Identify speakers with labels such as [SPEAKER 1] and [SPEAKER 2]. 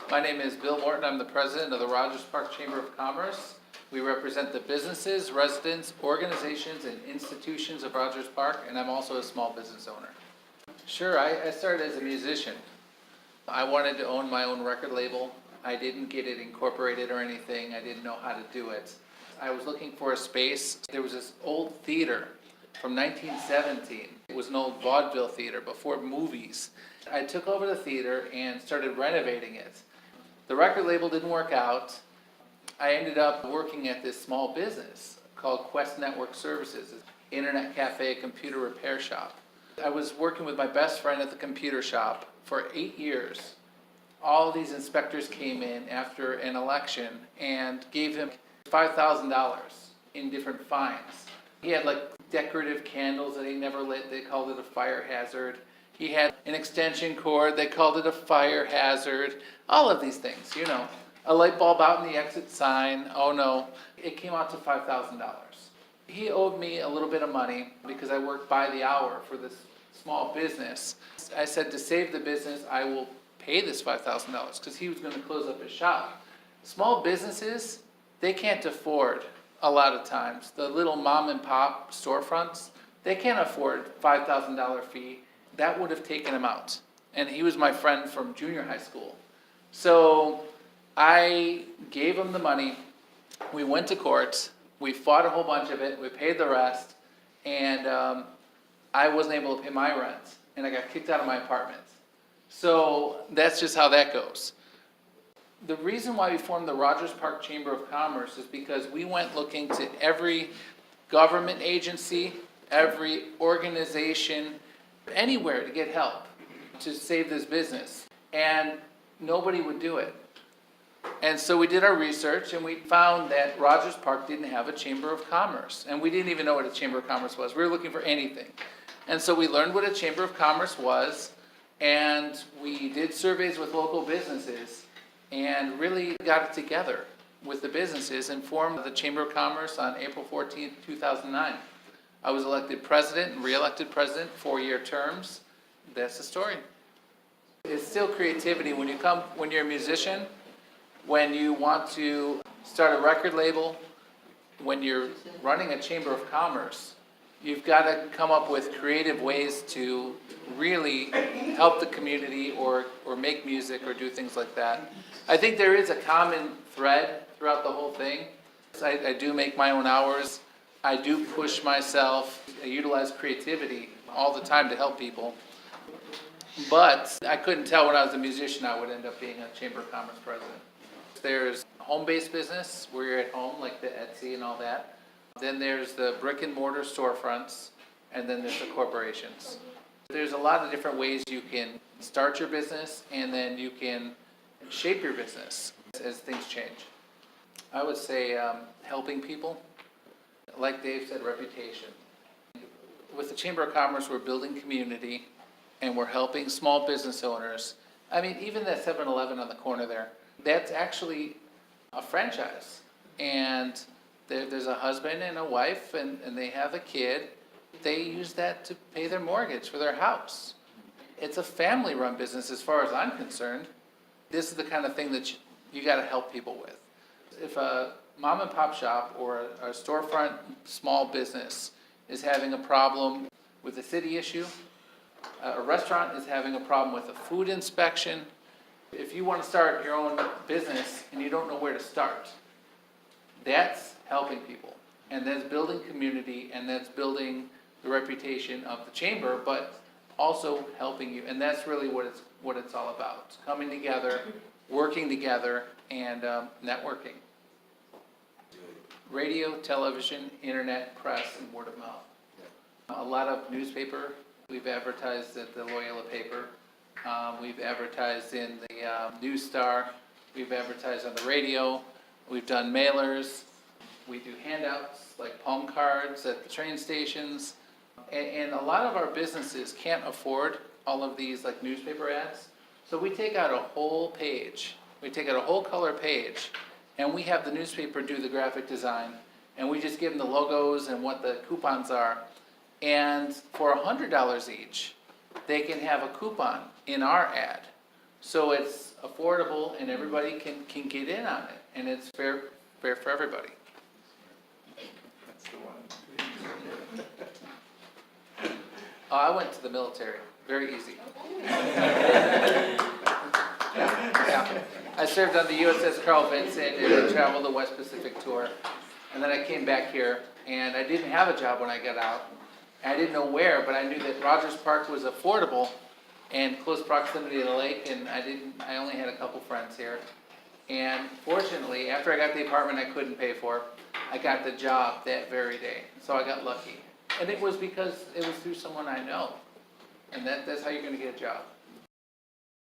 [SPEAKER 1] My name is Bill Morton. I'm the president of the Rogers Park Chamber of Commerce. We represent the businesses, residents, organizations, and institutions of Rogers Park, and I'm also a small business owner. Sure, I started as a musician. I wanted to own my own record label. I didn't get it incorporated or anything. I didn't know how to do it. I was looking for a space. There was this old theater from 1917. It was an old vaudeville theater before movies. I took over the theater and started renovating it. The record label didn't work out. I ended up working at this small business called Quest Network Services, an internet cafe, computer repair shop. I was working with my best friend at the computer shop for 8 years. All these inspectors came in after an election and gave him $5,000 in different fines. He had like decorative candles that he never lit. They called it a fire hazard. He had an extension cord. They called it a fire hazard. All of these things, you know. A light bulb out in the exit sign. Oh no. It came out to $5,000. He owed me a little bit of money because I worked by the hour for this small business. I said to save the business, I will pay this $5,000 because he was going to close up his shop. Small businesses, they can't afford a lot of times. The little mom and pop storefronts, they can't afford $5,000 fee. That would have taken him out. And he was my friend from junior high school. So I gave him the money. We went to court. We fought a whole bunch of it. We paid the rest. And I wasn't able to pay my rent. And I got kicked out of my apartment. So that's just how that goes. The reason why we formed the Rogers Park Chamber of Commerce is because we went looking to every government agency, every organization, anywhere to get help to save this business. And nobody would do it. And so we did our research and we found that Rogers Park didn't have a Chamber of Commerce. And we didn't even know what a Chamber of Commerce was. We were looking for anything. And so we learned what a Chamber of Commerce was, and we did surveys with local businesses and really got it together with the businesses and formed the Chamber of Commerce on April 14th, 2009. I was elected president and re-elected president, 4-year terms. That's the story. It's still creativity. When you're a musician, when you want to start a record label, when you're running a Chamber of Commerce, you've got to come up with creative ways to really help the community or make music or do things like that. I think there is a common thread throughout the whole thing. I do make my own hours. I do push myself. I utilize creativity all the time to help people. But I couldn't tell when I was a musician I would end up being a Chamber of Commerce president. There's home-based business where you're at home, like the Etsy and all that. Then there's the brick and mortar storefronts, and then there's the corporations. There's a lot of different ways you can start your business, and then you can shape your business as things change. I would say helping people. Like Dave said, reputation. With the Chamber of Commerce, we're building community, and we're helping small business owners. I mean, even that 7-Eleven on the corner there, that's actually a franchise. And there's a husband and a wife, and they have a kid. They use that to pay their mortgage for their house. It's a family-run business as far as I'm concerned. This is the kind of thing that you got to help people with. If a mom and pop shop or a storefront small business is having a problem with a city issue, a restaurant is having a problem with a food inspection, if you want to start your own business and you don't know where to start, that's helping people. And that's building community, and that's building the reputation of the chamber, but also helping you. And that's really what it's all about. Coming together, working together, and networking. Radio, television, internet, press, and word of mouth. A lot of newspaper. We've advertised at the Loyola paper. We've advertised in the News Star. We've advertised on the radio. We've done mailers. We do handouts like palm cards at the train stations. And a lot of our businesses can't afford all of these like newspaper ads. So we take out a whole page. We take out a whole color page, and we have the newspaper do the graphic design, and we just give them the logos and what the coupons are. And for $100 each, they can have a coupon in our ad So it's affordable and everybody can get in on it, and it's fair for everybody.
[SPEAKER 2] That's the one.
[SPEAKER 1] I went to the military, very easy. Yeah. I served on the USS Carl Vinson and I traveled the West Pacific tour. And then I came back here and I didn't have a job when I got out. And I didn't know where, but I knew that Rogers Park was affordable and close proximity to the lake, and I only had a couple friends here. And fortunately, after I got the apartment I couldn't pay for, I got the job that very day. So I got lucky. And it was because it was through someone I know. And that's how you're gonna get a job.